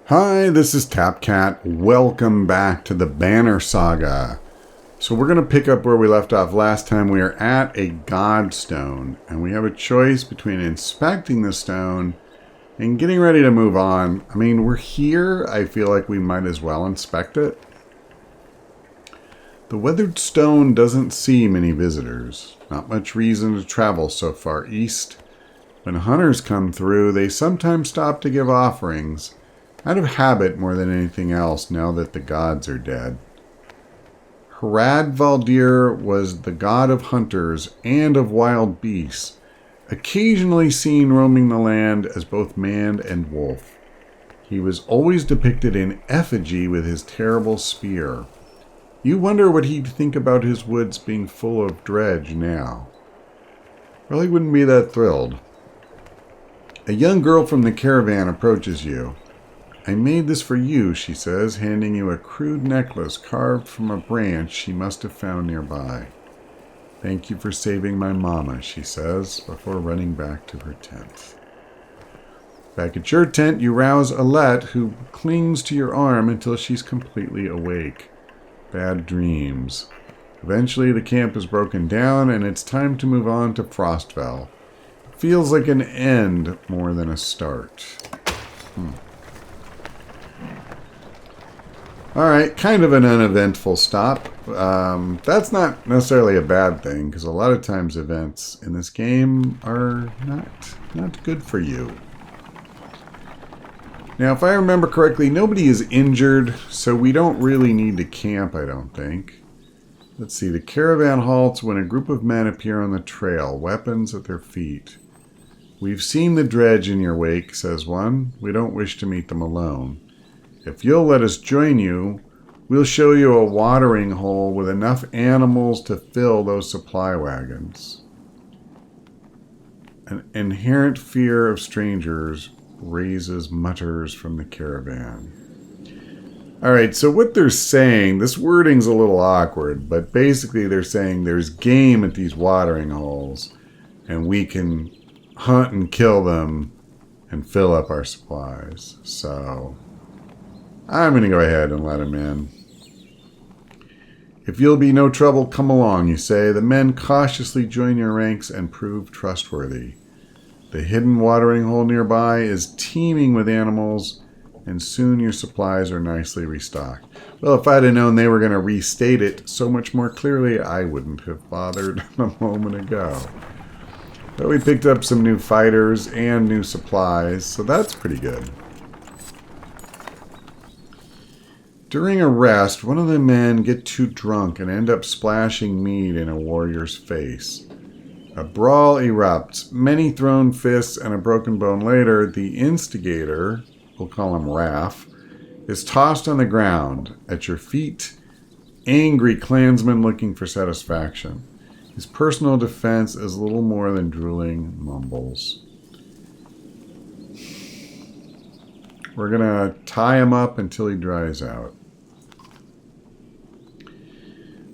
Hi, this is Tapcat. Welcome back to the Banner Saga. So we're going to pick up where we left off last time. We are at a godstone, and we have a choice between inspecting the stone and getting ready to move on. I mean, we're here. I feel like we might as well inspect it. The weathered stone doesn't see many visitors. Not much reason to travel so far east. When hunters come through, they sometimes stop to give offerings. Out of habit more than anything else now that the gods are dead. Harad Valdir was the god of hunters and of wild beasts, occasionally seen roaming the land as both man and wolf. He was always depicted in effigy with his terrible spear. You wonder what he'd think about his woods being full of dredge now. Well, he wouldn't be that thrilled. A young girl from the caravan approaches you. I made this for you, she says, handing you a crude necklace carved from a branch she must have found nearby. Thank you for saving my mama, she says, before running back to her tent. Back at your tent, you rouse Alette, who clings to your arm until she's completely awake. Bad dreams. Eventually, the camp is broken down, and it's time to move on to Frostfell. It feels like an end more than a start. Alright, kind of an uneventful stop. That's not necessarily a bad thing, because a lot of times events in this game are not good for you. Now, if I remember correctly, nobody is injured, so we don't really need to camp, I don't think. Let's see, the caravan halts when a group of men appear on the trail, weapons at their feet. We've seen the dredge in your wake, says one. We don't wish to meet them alone. If you'll let us join you, we'll show you a watering hole with enough animals to fill those supply wagons. An inherent fear of strangers raises mutters from the caravan. Alright, so what they're saying, this wording's a little awkward, but basically they're saying there's game at these watering holes, and we can hunt and kill them and fill up our supplies. So I'm going to go ahead and let him in. If you'll be no trouble, come along, you say. The men cautiously join your ranks and prove trustworthy. The hidden watering hole nearby is teeming with animals, and soon your supplies are nicely restocked. Well, if I'd have known they were going to restate it so much more clearly, I wouldn't have bothered a moment ago. But we picked up some new fighters and new supplies, so that's pretty good. During a rest, one of the men get too drunk and end up splashing mead in a warrior's face. A brawl erupts, many thrown fists and a broken bone later. The instigator, we'll call him Raph, is tossed on the ground. At your feet, angry clansmen looking for satisfaction. His personal defense is little more than drooling mumbles. We're going to tie him up until he dries out.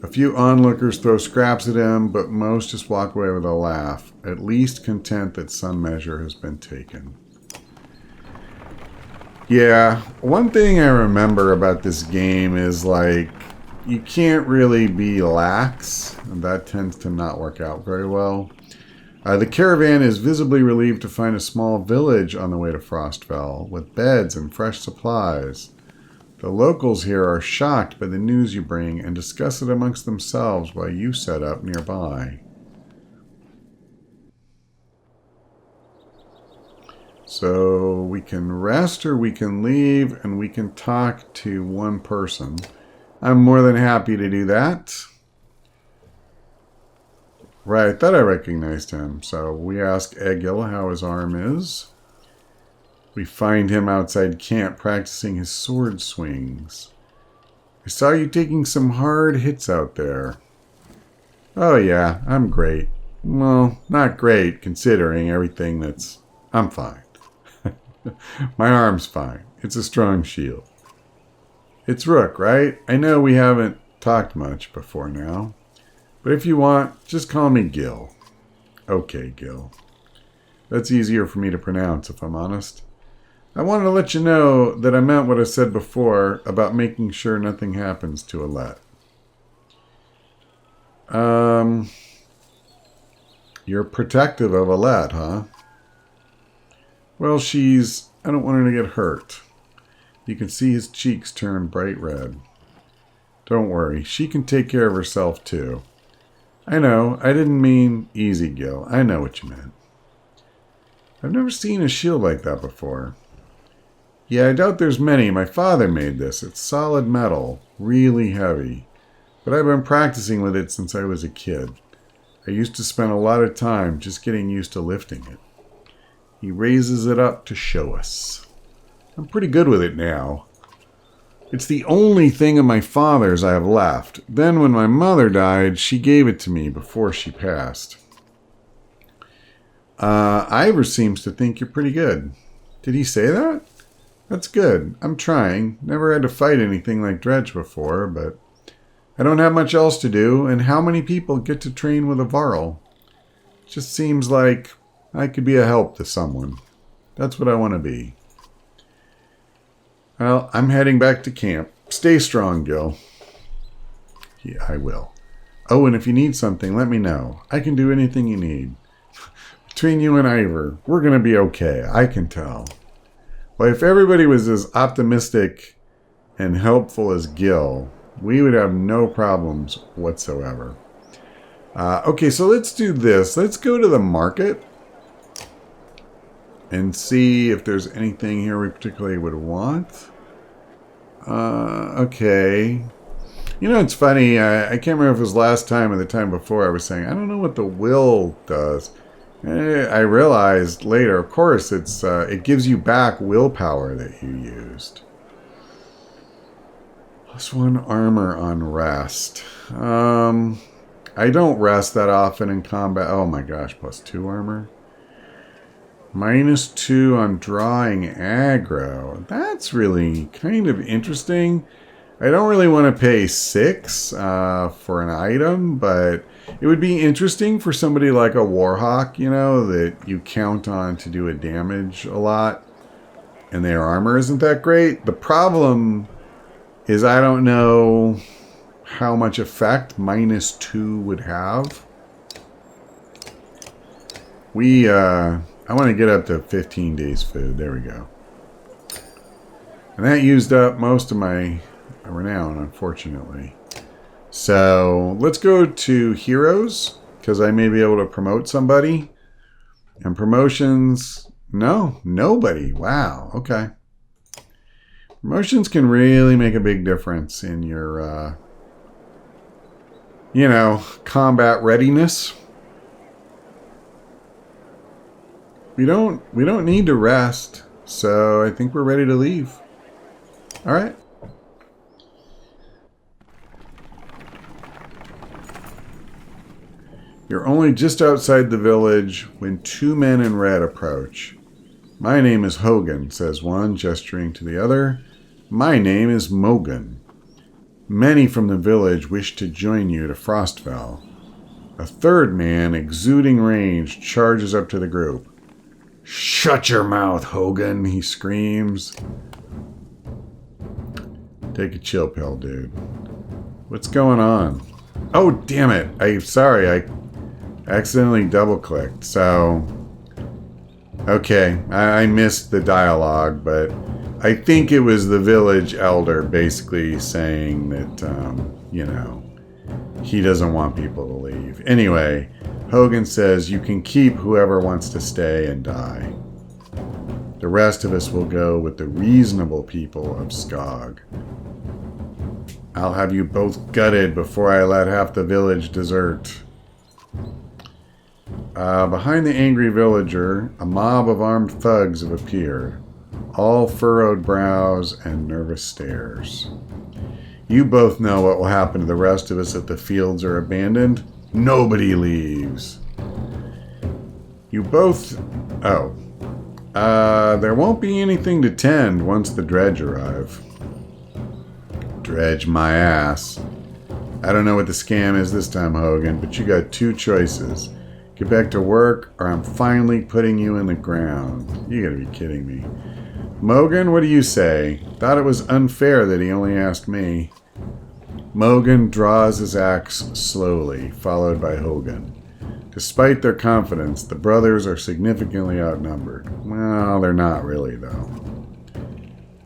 A few onlookers throw scraps at him, but most just walk away with a laugh, at least content that some measure has been taken. Yeah, one thing I remember about this game is, like, you can't really be lax, and that tends to not work out very well. The caravan is visibly relieved to find a small village on the way to Frostfell, with beds and fresh supplies. The locals here are shocked by the news you bring and discuss it amongst themselves while you set up nearby. So we can rest or we can leave and we can talk to one person. I'm more than happy to do that. Right, I thought I recognized him. So we ask Egil how his arm is. We find him outside camp practicing his sword swings. I saw you taking some hard hits out there. Oh yeah, I'm great. Well, not great considering everything that's... I'm fine. My arm's fine. It's a strong shield. It's Rook, right? I know we haven't talked much before now. But if you want, just call me Gil. Okay, Gil. That's easier for me to pronounce, if I'm honest. I wanted to let you know that I meant what I said before about making sure nothing happens to Alette. You're protective of Alette, huh? Well, I don't want her to get hurt. You can see his cheeks turn bright red. Don't worry, she can take care of herself too. I know, I didn't mean easy, Gil. I know what you meant. I've never seen a shield like that before. Yeah, I doubt there's many. My father made this. It's solid metal, really heavy. But I've been practicing with it since I was a kid. I used to spend a lot of time just getting used to lifting it. He raises it up to show us. I'm pretty good with it now. It's the only thing of my father's I have left. Then when my mother died, she gave it to me before she passed. Ivor seems to think you're pretty good. Did he say that? That's good. I'm trying. Never had to fight anything like Dredge before, but I don't have much else to do, and how many people get to train with a Varl? Just seems like I could be a help to someone. That's what I want to be. Well, I'm heading back to camp. Stay strong, Gil. Yeah, I will. Oh, and if you need something, let me know. I can do anything you need. Between you and Ivor, we're going to be okay. I can tell. Well, if everybody was as optimistic and helpful as Gil, we would have no problems whatsoever. Okay, so let's do this. Let's go to the market and see if there's anything here we particularly would want. Okay. You know, it's funny. I can't remember if it was last time or the time before I was saying, I don't know what the will does. I realized later, of course, it gives you back willpower that you used. +1 armor on rest. I don't rest that often in combat. Oh my gosh, +2 armor. -2 on drawing aggro. That's really kind of interesting. I don't really want to pay 6 for an item, but it would be interesting for somebody like a Warhawk, you know, that you count on to do a damage a lot, and their armor isn't that great. The problem is I don't know how much effect -2 would have. I want to get up to 15 days food. There we go. And that used up most of my renown, unfortunately. So let's go to heroes, because I may be able to promote somebody. And promotions, no, nobody. Wow, okay. Promotions can really make a big difference in your, combat readiness. We don't need to rest, so I think we're ready to leave. All right. You're only just outside the village when 2 men in red approach. My name is Hogan, says one, gesturing to the other. My name is Mogan. Many from the village wish to join you to Frostfell. A third man, exuding rage, charges up to the group. Shut your mouth, Hogan, he screams. Take a chill pill, dude. What's going on? Oh, damn it. I accidentally double-clicked, so... Okay, I missed the dialogue, but I think it was the village elder basically saying that, he doesn't want people to leave. Anyway, Hogan says you can keep whoever wants to stay and die. The rest of us will go with the reasonable people of Skog. I'll have you both gutted before I let half the village desert. Behind the angry villager, a mob of armed thugs have appeared, all furrowed brows and nervous stares. You both know what will happen to the rest of us if the fields are abandoned. Nobody leaves. You both... Oh. There won't be anything to tend once the dredge arrive. Dredge my ass. I don't know what the scam is this time, Hogan, but you got 2 choices. Get back to work, or I'm finally putting you in the ground. You gotta be kidding me. Mogan, what do you say? Thought it was unfair that he only asked me. Mogan draws his axe slowly, followed by Hogan. Despite their confidence, the brothers are significantly outnumbered. Well, they're not really, though.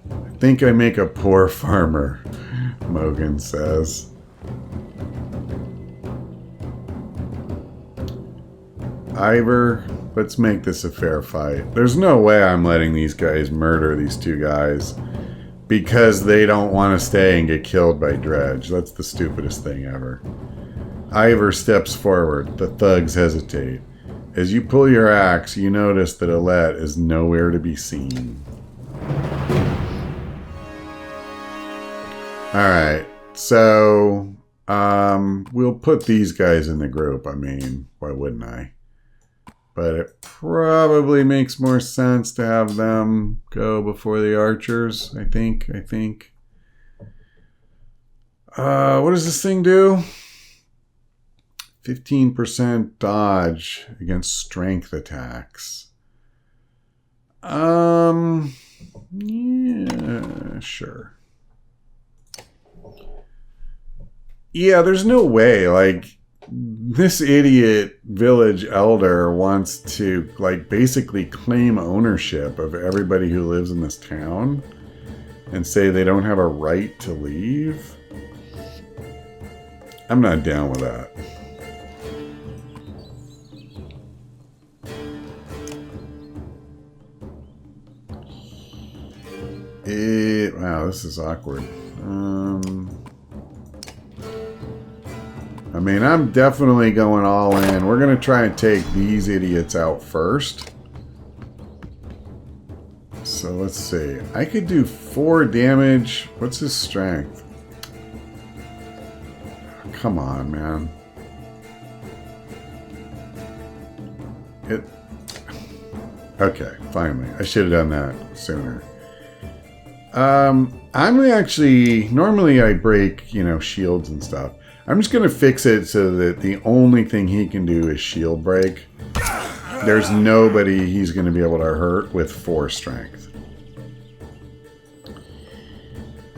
I think I make a poor farmer, Mogan says. Ivor, let's make this a fair fight. There's no way I'm letting these guys murder these two guys because they don't want to stay and get killed by Dredge. That's the stupidest thing ever. Ivor steps forward. The thugs hesitate. As you pull your axe, you notice that Alette is nowhere to be seen. Alright, so we'll put these guys in the group. I mean, why wouldn't I? But it probably makes more sense to have them go before the archers, I think. What does this thing do? 15% dodge against strength attacks. Yeah, sure. Yeah, there's no way, like, this idiot village elder wants to, like, basically claim ownership of everybody who lives in this town and say they don't have a right to leave. I'm not down with that. Wow, this is awkward. I mean, I'm definitely going all in. We're going to try and take these idiots out first. So let's see. I could do 4 damage. What's his strength? Come on, man. Okay, finally. I should have done that sooner. I'm actually... Normally I break, you know, shields and stuff. I'm just going to fix it so that the only thing he can do is shield break. There's nobody he's going to be able to hurt with 4 strength.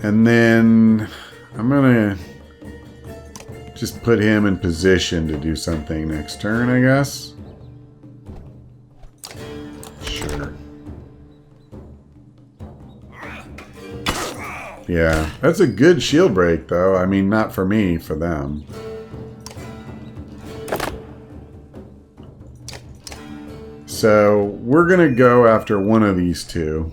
And then I'm going to just put him in position to do something next turn, I guess. Sure. Yeah, that's a good shield break, though. I mean, not for me, for them. So, we're going to go after one of these two.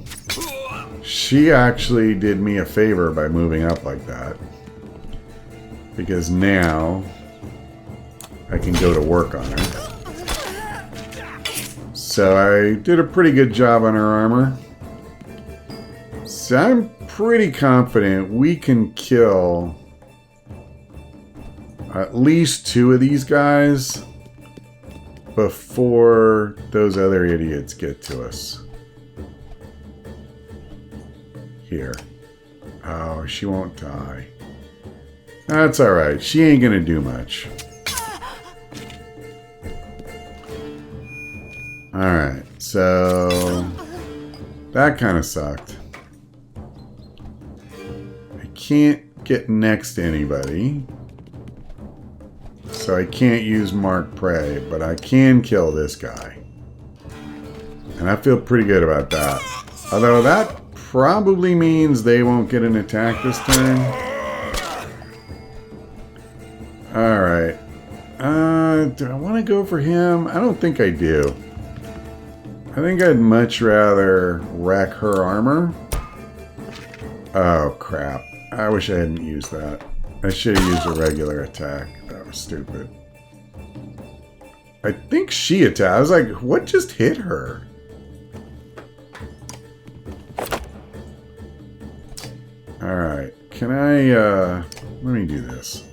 She actually did me a favor by moving up like that. Because now, I can go to work on her. So, I did a pretty good job on her armor. So, I'm pretty confident we can kill at least 2 of these guys before those other idiots get to us. Here. Oh, she won't die. That's alright. She ain't gonna do much. Alright, so that kind of sucked. Can't get next to anybody, so I can't use mark prey, but I can kill this guy, and I feel pretty good about that. Although that probably means they won't get an attack this turn. Alright, do I want to go for him? I don't think I do. I think I'd much rather wreck her armor. Oh crap. I wish I hadn't used that. I should have used a regular attack. That was stupid. I think she attacked. I was like, what just hit her? Alright. Can I, let me do this.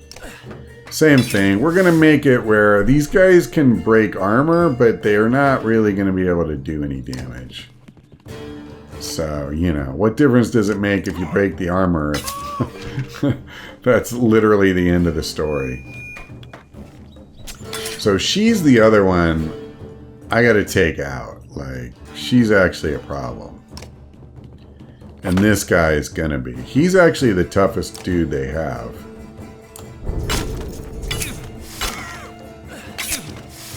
Same thing. We're going to make it where these guys can break armor, but they are not really going to be able to do any damage. So, you know, what difference does it make if you break the armor? That's literally the end of the story. So she's the other one I gotta take out. Like, she's actually a problem. And this guy is gonna be. He's actually the toughest dude they have.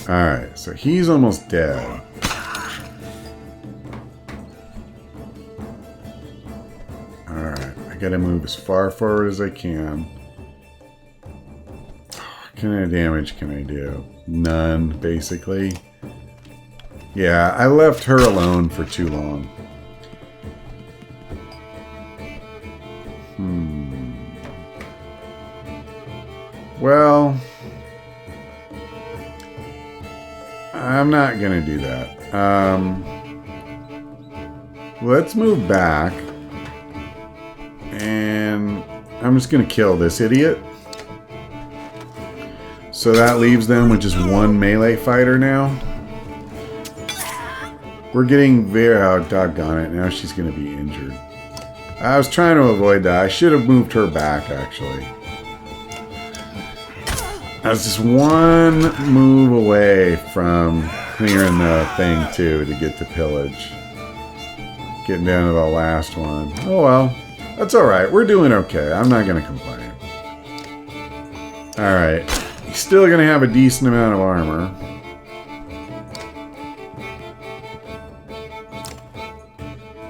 Alright, so he's almost dead. Alright, I gotta move as far forward as I can. What kind of damage can I do? None, basically. Yeah, I left her alone for too long. Well, I'm not gonna do that. Let's move back. And I'm just gonna kill this idiot. So that leaves them with just one melee fighter now. We're getting very... Oh, doggone it. Now she's gonna be injured. I was trying to avoid that. I should have moved her back, actually. I was just one move away from clearing the thing, too, to get to pillage. Getting down to the last one. Oh, well. That's alright. We're doing okay. I'm not going to complain. Alright. He's still going to have a decent amount of armor.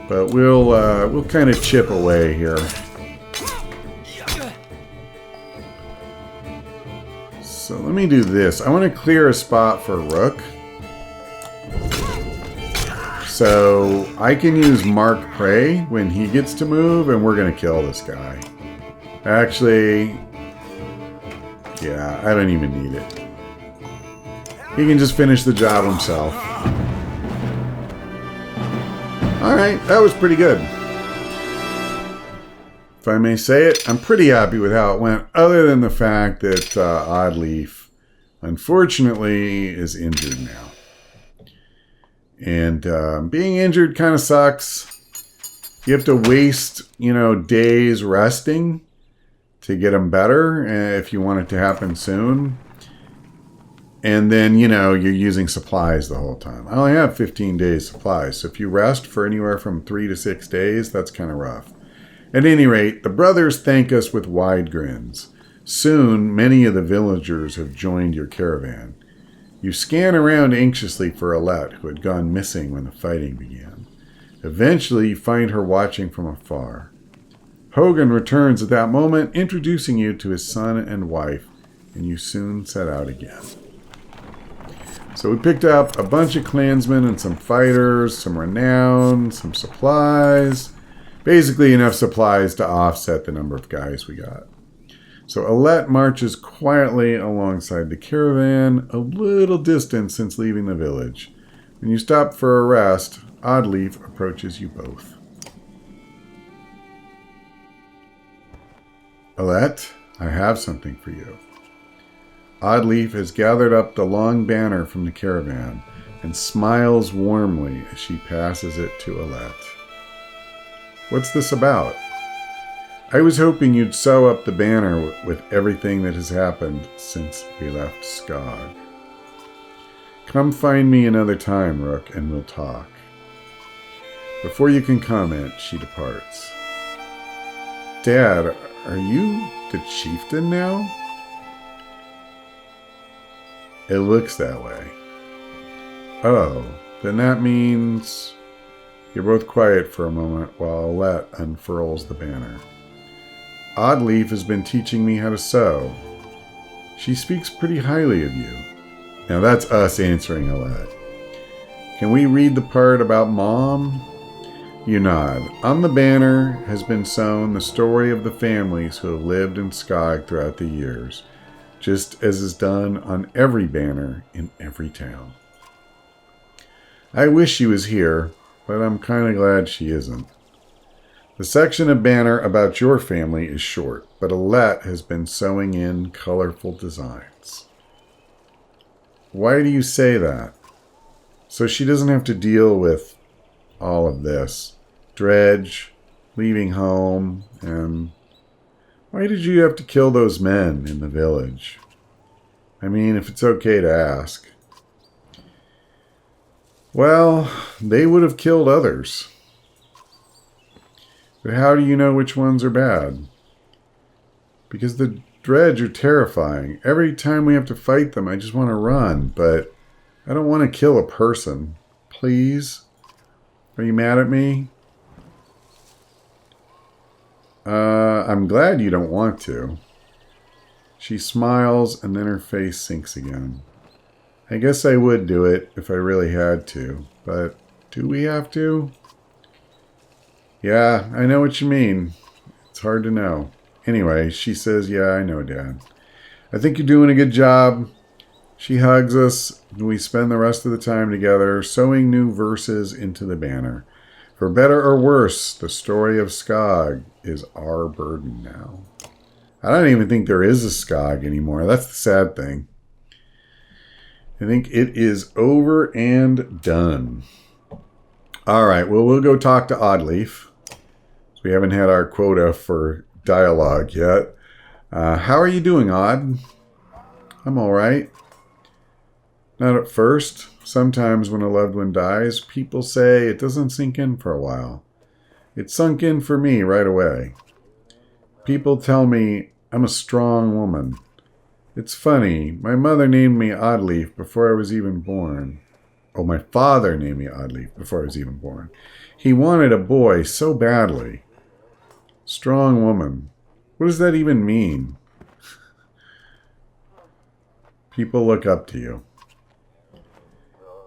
But we'll kind of chip away here. So let me do this. I want to clear a spot for Rook. So I can use Mark Prey when he gets to move, and we're going to kill this guy. Actually, yeah, I don't even need it. He can just finish the job himself. Alright, that was pretty good. If I may say it, I'm pretty happy with how it went, other than the fact that Oddleaf, unfortunately, is injured now. And being injured kind of sucks. You have to waste, days resting to get them better if you want it to happen soon. And then, you're using supplies the whole time. I only have 15 days supplies, so if you rest for anywhere from 3 to 6 days, that's kind of rough. At any rate, the brothers thank us with wide grins. Soon, many of the villagers have joined your caravan. You scan around anxiously for Alette, who had gone missing when the fighting began. Eventually, you find her watching from afar. Hogan returns at that moment, introducing you to his son and wife, and you soon set out again. So we picked up a bunch of clansmen and some fighters, some renown, some supplies. Basically enough supplies to offset the number of guys we got. So Alette marches quietly alongside the caravan, a little distance since leaving the village. When you stop for a rest, Oddleaf approaches you both. Alette, I have something for you. Oddleaf has gathered up the long banner from the caravan and smiles warmly as she passes it to Alette. What's this about? I was hoping you'd sew up the banner with everything that has happened since we left Skog. Come find me another time, Rook, and we'll talk. Before you can comment, she departs. Dad, are you the chieftain now? It looks that way. Oh, then that means... You're both quiet for a moment while Alette unfurls the banner. Oddleaf has been teaching me how to sew. She speaks pretty highly of you. Now that's us answering Alette. Can we read the part about Mom? You nod. On the banner has been sewn the story of the families who have lived in Skog throughout the years, just as is done on every banner in every town. I wish she was here, but I'm kind of glad she isn't. The section of banner about your family is short, but Alette has been sewing in colorful designs. Why do you say that? So she doesn't have to deal with all of this. Dredge, leaving home, and... Why did you have to kill those men in the village? I mean, if it's okay to ask. Well, they would have killed others. But how do you know which ones are bad? Because the dredge are terrifying. Every time we have to fight them, I just want to run, but I don't want to kill a person. Please? Are you mad at me? I'm glad you don't want to. She smiles, and then her face sinks again. I guess I would do it if I really had to, but do we have to? Yeah, I know what you mean. It's hard to know. Anyway, she says, yeah, I know, Dad. I think you're doing a good job. She hugs us, and we spend the rest of the time together, sewing new verses into the banner. For better or worse, the story of Skog is our burden now. I don't even think there is a Skog anymore. That's the sad thing. I think it is over and done. All right, well, we'll go talk to Oddleaf. We haven't had our quota for dialogue yet. How are you doing, Odd? I'm all right. Not at first. Sometimes when a loved one dies, people say it doesn't sink in for a while. It sunk in for me right away. People tell me I'm a strong woman. It's funny. My mother named me Oddleaf before I was even born. Oh, my father named me Oddleaf before I was even born. He wanted a boy so badly. Strong woman. What does that even mean? People look up to you.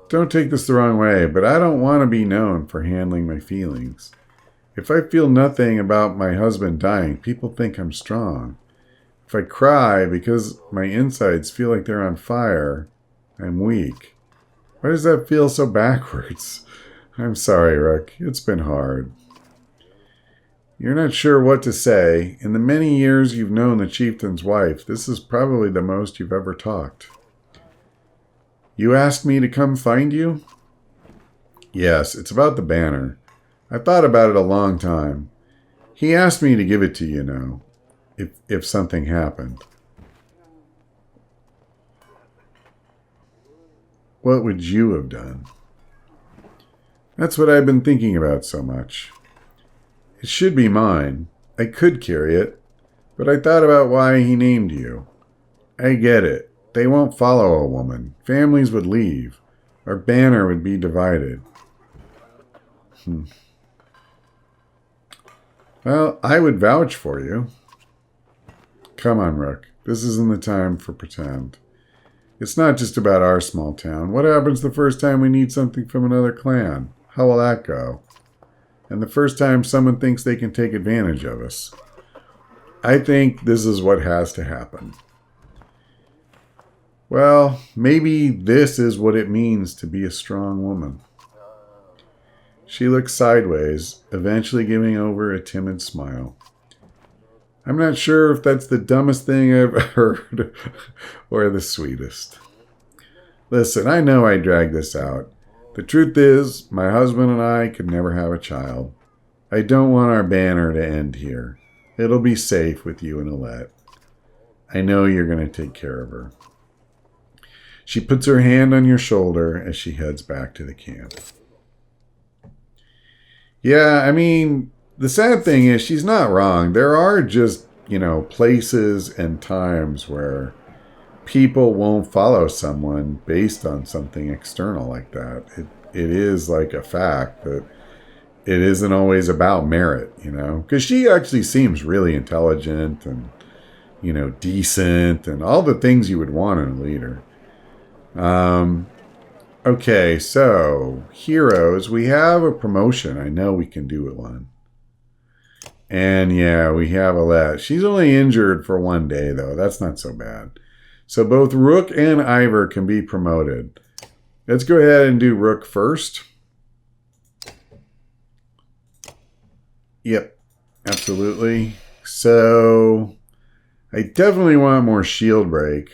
Don't take this the wrong way, but I don't want to be known for handling my feelings. If I feel nothing about my husband dying, people think I'm strong. If I cry because my insides feel like they're on fire, I'm weak. Why does that feel so backwards? I'm sorry, Rook. It's been hard. You're not sure what to say. In the many years you've known the chieftain's wife, this is probably the most you've ever talked. You asked me to come find you? Yes, it's about the banner. I thought about it a long time. He asked me to give it to you now, if something happened. What would you have done? That's what I've been thinking about so much. It should be mine. I could carry it, but I thought about why he named you. I get it. They won't follow a woman. Families would leave. Our banner would be divided. Well, I would vouch for you. Come on, Rook. This isn't the time for pretend. It's not just about our small town. What happens the first time we need something from another clan? How will that go? And the first time someone thinks they can take advantage of us. I think this is what has to happen. Well, maybe this is what it means to be a strong woman. She looks sideways, eventually giving over a timid smile. I'm not sure if that's the dumbest thing I've heard or the sweetest. Listen, I know I dragged this out. The truth is, my husband and I could never have a child. I don't want our banner to end here. It'll be safe with you and Alette. I know you're going to take care of her. She puts her hand on your shoulder as she heads back to the camp. Yeah, I mean, the sad thing is she's not wrong. There are just, places and times where people won't follow someone based on something external like that. It is like a fact that it isn't always about merit, because she actually seems really intelligent and, decent and all the things you would want in a leader. Okay, so heroes, we have a promotion. I know we can do it one. And yeah, we have Alette. She's only injured for 1 day though. That's not so bad. So both Rook and Ivor can be promoted. Let's go ahead and do Rook first. Yep, absolutely. So I definitely want more shield break.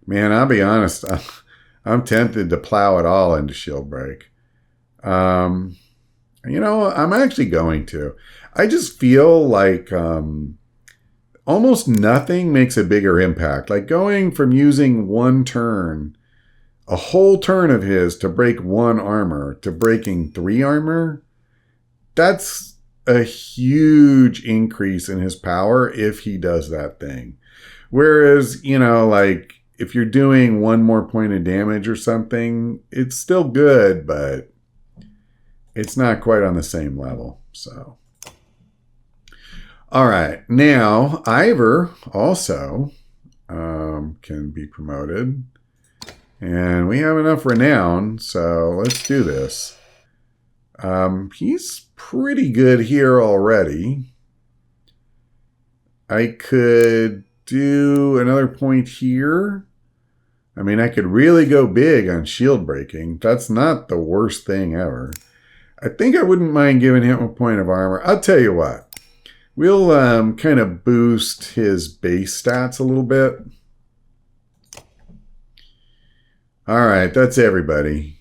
Man, I'll be honest. I'm tempted to plow it all into shield break. I'm actually going to. I just feel like almost nothing makes a bigger impact. Like going from using one turn, a whole turn of his to break 1 armor, to breaking 3 armor. That's a huge increase in his power if he does that thing. Whereas, like if you're doing one more point of damage or something, it's still good, but it's not quite on the same level. So, all right. Now, Ivor also can be promoted. And we have enough renown, so let's do this. He's pretty good here already. I could do another point here. I mean, I could really go big on shield breaking. That's not the worst thing ever. I think I wouldn't mind giving him a point of armor. I'll tell you what. We'll kind of boost his base stats a little bit. All right, that's everybody.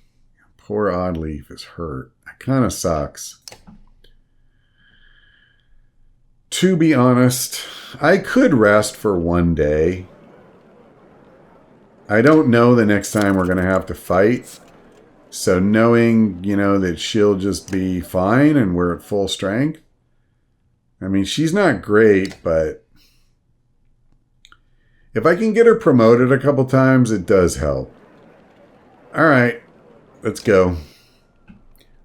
Poor Oddleaf is hurt. That kind of sucks. To be honest, I could rest for one day. I don't know the next time we're going to have to fight. So knowing, that she'll just be fine and we're at full strength. I mean, she's not great, but if I can get her promoted a couple times, it does help. All right, let's go.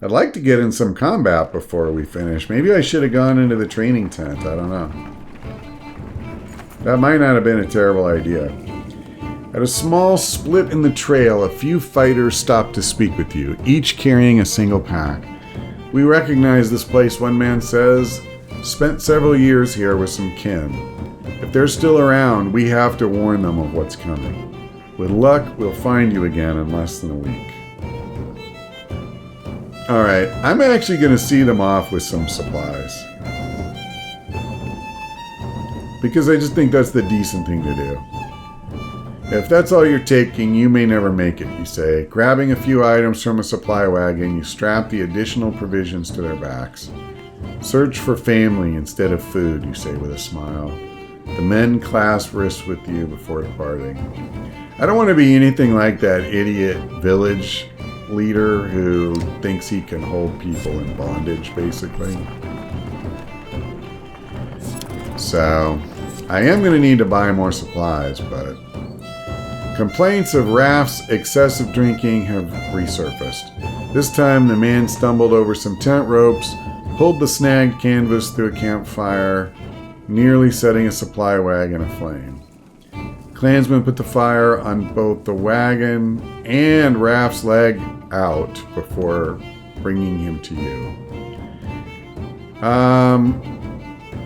I'd like to get in some combat before we finish. Maybe I should have gone into the training tent. I don't know. That might not have been a terrible idea. At a small split in the trail, a few fighters stopped to speak with you, each carrying a single pack. We recognize this place, one man says. Spent several years here with some kin. If they're still around, we have to warn them of what's coming. With luck, we'll find you again in less than a week. Alright, I'm actually going to see them off with some supplies. Because I just think that's the decent thing to do. If that's all you're taking, you may never make it, you say. Grabbing a few items from a supply wagon, you strap the additional provisions to their backs. Search for family instead of food, you say with a smile. The men clasp wrists with you before departing. I don't want to be anything like that idiot village leader who thinks he can hold people in bondage, basically. So, I am going to need to buy more supplies, but complaints of Raph's excessive drinking have resurfaced. This time, the man stumbled over some tent ropes, pulled the snagged canvas through a campfire, nearly setting a supply wagon aflame. Clansmen put the fire on both the wagon and Raph's leg out before bringing him to you.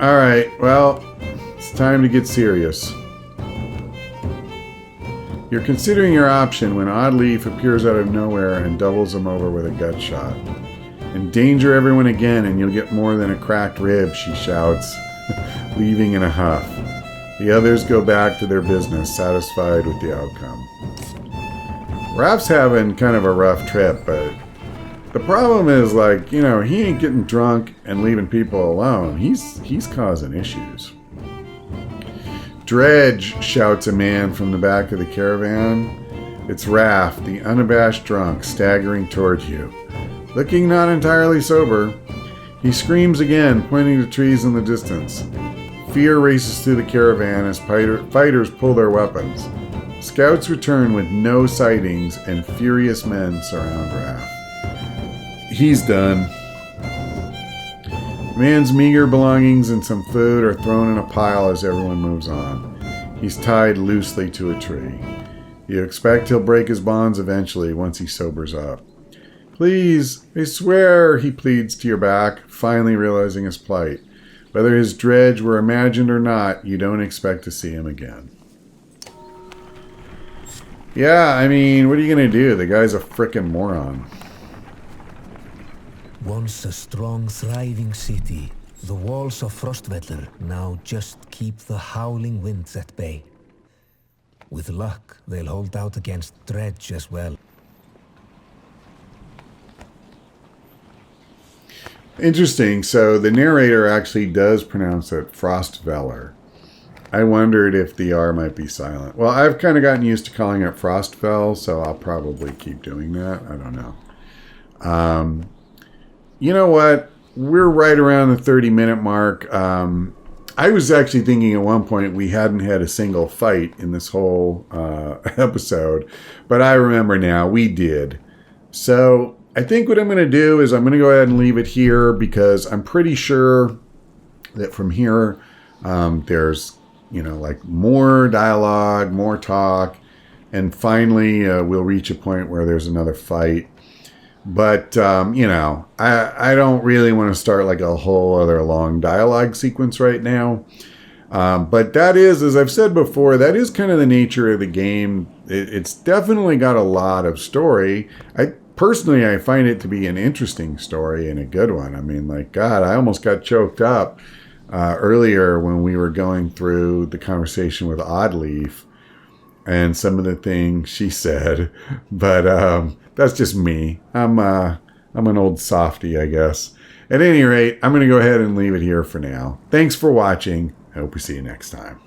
Alright, well, it's time to get serious. You're considering your option when Oddleaf appears out of nowhere and doubles him over with a gut shot. Endanger everyone again and you'll get more than a cracked rib, she shouts, leaving in a huff. The others go back to their business, satisfied with the outcome. Raph's having kind of a rough trip, but the problem is, he ain't getting drunk and leaving people alone. He's causing issues. Dredge, shouts a man from the back of the caravan. It's Raph, the unabashed drunk, staggering toward you. Looking not entirely sober, he screams again, pointing to trees in the distance. Fear races through the caravan as fighters pull their weapons. Scouts return with no sightings, and furious men surround Raph. He's done. The man's meager belongings and some food are thrown in a pile as everyone moves on. He's tied loosely to a tree. You expect he'll break his bonds eventually once he sobers up. Please, I swear, he pleads to your back, finally realizing his plight. Whether his dredge were imagined or not, you don't expect to see him again. Yeah, I mean, what are you going to do? The guy's a frickin' moron. Once a strong, thriving city, the walls of Frostvellir now just keep the howling winds at bay. With luck, they'll hold out against dredge as well. Interesting. So the narrator actually does pronounce it Frostvellir. I wondered if the R might be silent. Well, I've kind of gotten used to calling it Frostfell, so I'll probably keep doing that. I don't know. You know what? we're right around the 30-minute mark. I was actually thinking at one point we hadn't had a single fight in this whole episode, but I remember now we did. So I think what I'm going to do is I'm going to go ahead and leave it here because I'm pretty sure that from here there's, like more dialogue, more talk, and finally we'll reach a point where there's another fight. But, I don't really want to start like a whole other long dialogue sequence right now. But that is, as I've said before, that is kind of the nature of the game. It's definitely got a lot of story. Personally, I find it to be an interesting story and a good one. I mean, like, God, I almost got choked up earlier when we were going through the conversation with Oddleaf and some of the things she said. But that's just me. I'm an old softy, I guess. At any rate, I'm going to go ahead and leave it here for now. Thanks for watching. I hope we see you next time.